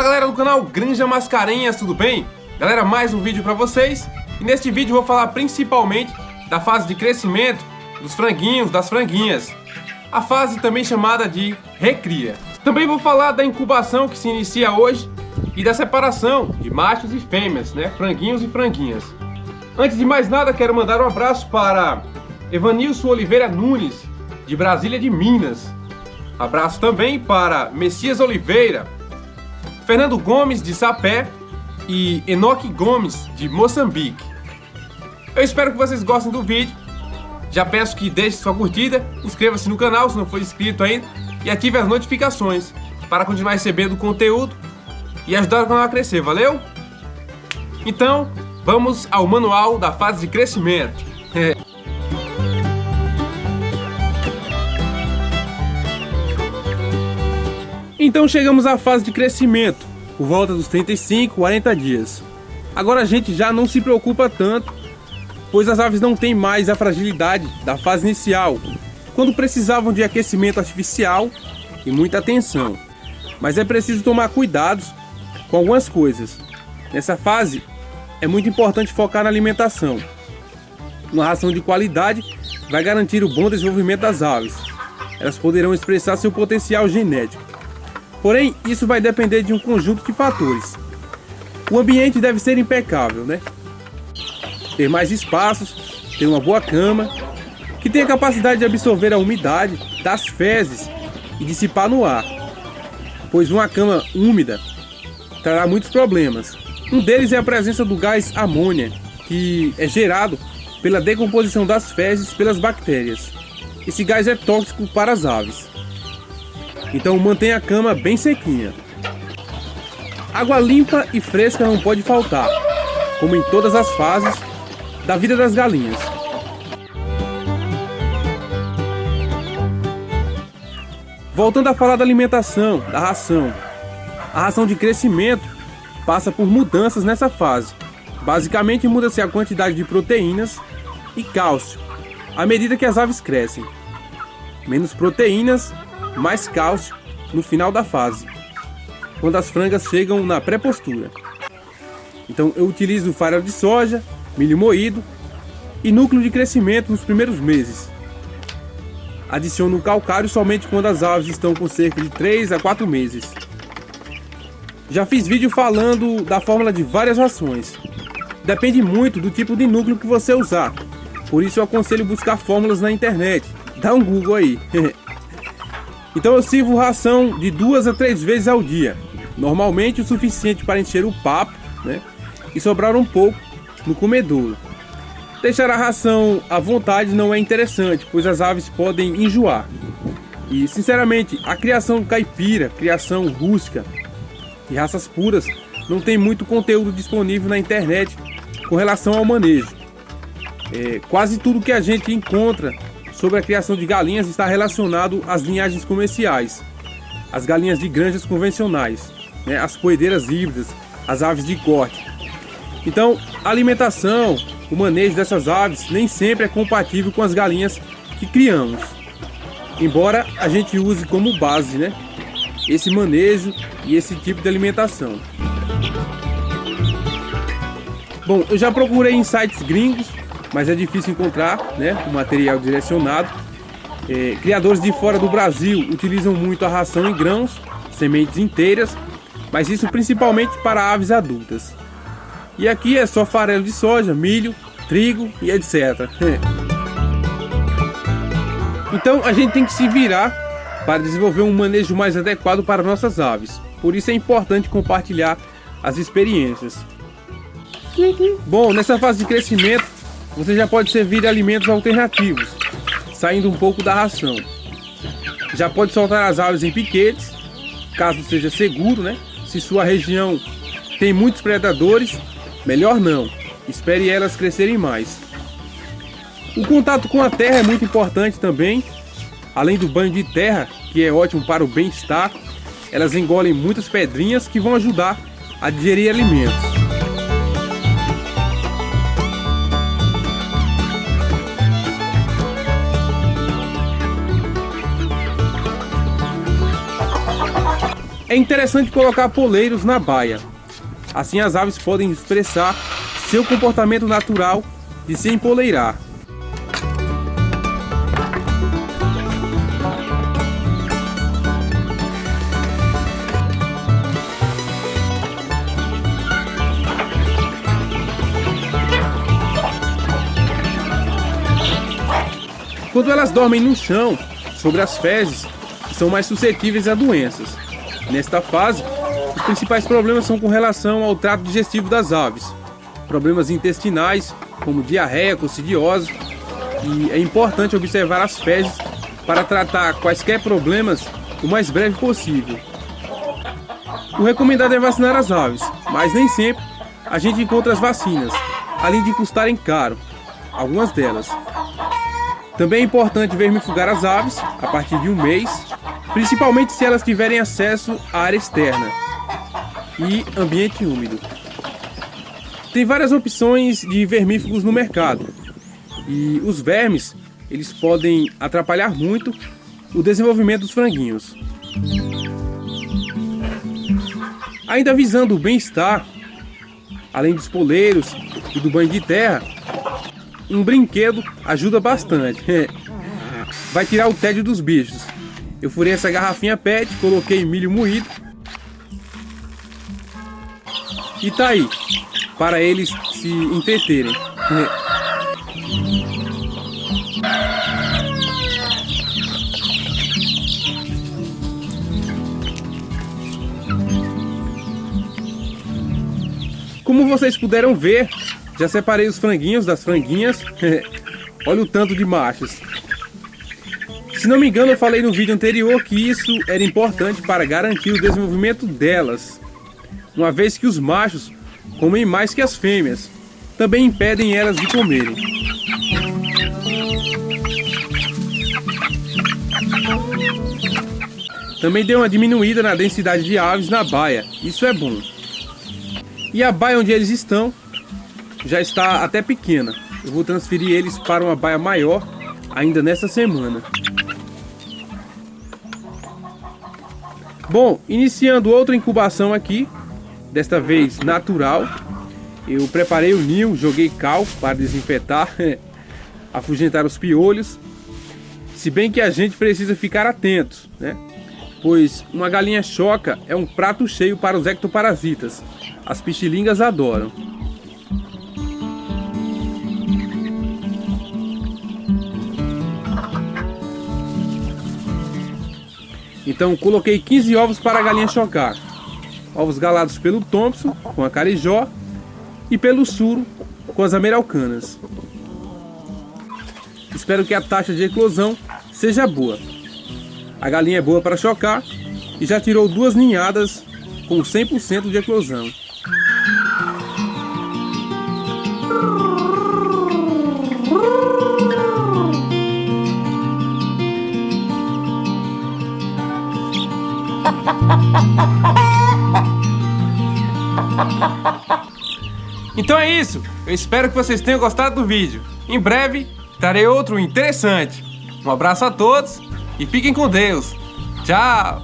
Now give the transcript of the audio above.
Fala galera do canal Granja Mascarenhas, tudo bem? Galera, mais um vídeo pra vocês. E neste vídeo eu vou falar principalmente da fase de crescimento dos franguinhos, das franguinhas. A fase também chamada de recria. Também vou falar da incubação que se inicia hoje e da separação de machos e fêmeas, né? Franguinhos e franguinhas. Antes de mais nada, quero mandar um abraço para Evanilson Oliveira Nunes, de Brasília de Minas. Abraço também para Messias Oliveira, Fernando Gomes de Sapé e Enoque Gomes de Moçambique. Eu espero que vocês gostem do vídeo. Já peço que deixe sua curtida, inscreva-se no canal se não for inscrito ainda e ative as notificações para continuar recebendo conteúdo e ajudar o canal a crescer, valeu? Então, vamos ao manual da fase de crescimento. Então chegamos à fase de crescimento, por volta dos 35, 40 dias. Agora a gente já não se preocupa tanto, pois as aves não têm mais a fragilidade da fase inicial, quando precisavam de aquecimento artificial e muita atenção. Mas é preciso tomar cuidados com algumas coisas. Nessa fase é muito importante focar na alimentação. Uma ração de qualidade vai garantir o bom desenvolvimento das aves. Elas poderão expressar seu potencial genético. Porém, isso vai depender de um conjunto de fatores. O ambiente deve ser impecável, né? Ter mais espaços, ter uma boa cama, que tenha capacidade de absorver a umidade das fezes e dissipar no ar. Pois uma cama úmida trará muitos problemas. Um deles é a presença do gás amônia, que é gerado pela decomposição das fezes pelas bactérias. Esse gás é tóxico para as aves. Então mantenha a cama bem sequinha. Água limpa e fresca não pode faltar, como em todas as fases da vida das galinhas. Voltando a falar da alimentação, da ração. A ração de crescimento passa por mudanças nessa fase. Basicamente muda-se a quantidade de proteínas e cálcio à medida que as aves crescem. Menos proteínas, mais cálcio no final da fase, quando as frangas chegam na pré-postura. Então eu utilizo farelo de soja, milho moído e núcleo de crescimento nos primeiros meses. Adiciono o calcário somente quando as aves estão com cerca de 3 a 4 meses. Já fiz vídeo falando da fórmula de várias rações. Depende muito do tipo de núcleo que você usar. Por isso eu aconselho buscar fórmulas na internet. Dá um Google aí. Então eu sirvo ração de 2 a 3 vezes ao dia. Normalmente o suficiente para encher o papo, né? E sobrar um pouco no comedouro. Deixar a ração à vontade não é interessante, pois as aves podem enjoar. E sinceramente, a criação caipira, criação rústica e raças puras não tem muito conteúdo disponível na internet com relação ao manejo. Quase tudo que a gente encontra sobre a criação de galinhas está relacionado às linhagens comerciais, as galinhas de granjas convencionais, né? As poedeiras híbridas, as aves de corte. Então, a alimentação, o manejo dessas aves nem sempre é compatível com as galinhas que criamos, embora a gente use como base, né, esse manejo e esse tipo de alimentação. Bom, eu já procurei em sites gringos, mas é difícil encontrar, né, o material direcionado. Criadores de fora do Brasil utilizam muito a ração em grãos, sementes inteiras, mas isso principalmente para aves adultas. E aqui é só farelo de soja, milho, trigo e etc. Então a gente tem que se virar para desenvolver um manejo mais adequado para nossas aves. Por isso é importante compartilhar as experiências. Bom, nessa fase de crescimento, você já pode servir alimentos alternativos, saindo um pouco da ração. Já pode soltar as aves em piquetes, caso seja seguro, né? Se sua região tem muitos predadores, melhor não. Espere elas crescerem mais. O contato com a terra é muito importante também. Além do banho de terra, que é ótimo para o bem-estar, elas engolem muitas pedrinhas que vão ajudar a digerir alimentos. É interessante colocar poleiros na baia. Assim as aves podem expressar seu comportamento natural de se empoleirar. Quando elas dormem no chão, sobre as fezes, são mais suscetíveis a doenças. Nesta fase, os principais problemas são com relação ao trato digestivo das aves, problemas intestinais, como diarreia, coccidiose, e é importante observar as fezes para tratar quaisquer problemas o mais breve possível. O recomendado é vacinar as aves, mas nem sempre a gente encontra as vacinas, além de custarem caro, algumas delas. Também é importante vermifugar as aves a partir de um mês, principalmente se elas tiverem acesso à área externa e ambiente úmido. Tem várias opções de vermífugos no mercado e os vermes, eles podem atrapalhar muito o desenvolvimento dos franguinhos. Ainda visando o bem-estar, além dos poleiros e do banho de terra, um brinquedo ajuda bastante. Vai tirar o tédio dos bichos. Eu furei essa garrafinha PET, coloquei milho moído e tá aí, para eles se entreterem. Como vocês puderam ver, já separei os franguinhos das franguinhas. Olha o tanto de machos. Se não me engano, eu falei no vídeo anterior que isso era importante para garantir o desenvolvimento delas, uma vez que os machos comem mais que as fêmeas, também impedem elas de comerem. Também deu uma diminuída na densidade de aves na baia, isso é bom. E a baia onde eles estão já está até pequena. Eu vou transferir eles para uma baia maior ainda nessa semana. Bom, iniciando outra incubação aqui, desta vez natural. Eu preparei o ninho, joguei cal para desinfetar, afugentar os piolhos. Se bem que a gente precisa ficar atentos, né? Pois uma galinha choca é um prato cheio para os ectoparasitas. As pichilingas adoram. Então coloquei 15 ovos para a galinha chocar. Ovos galados pelo Thompson, com a carijó, e pelo suro, com as americanas. Espero que a taxa de eclosão seja boa. A galinha é boa para chocar e já tirou 2 ninhadas com 100% de eclosão. Então é isso, eu espero que vocês tenham gostado do vídeo. Em breve trarei outro interessante. Um abraço a todos e fiquem com Deus. Tchau!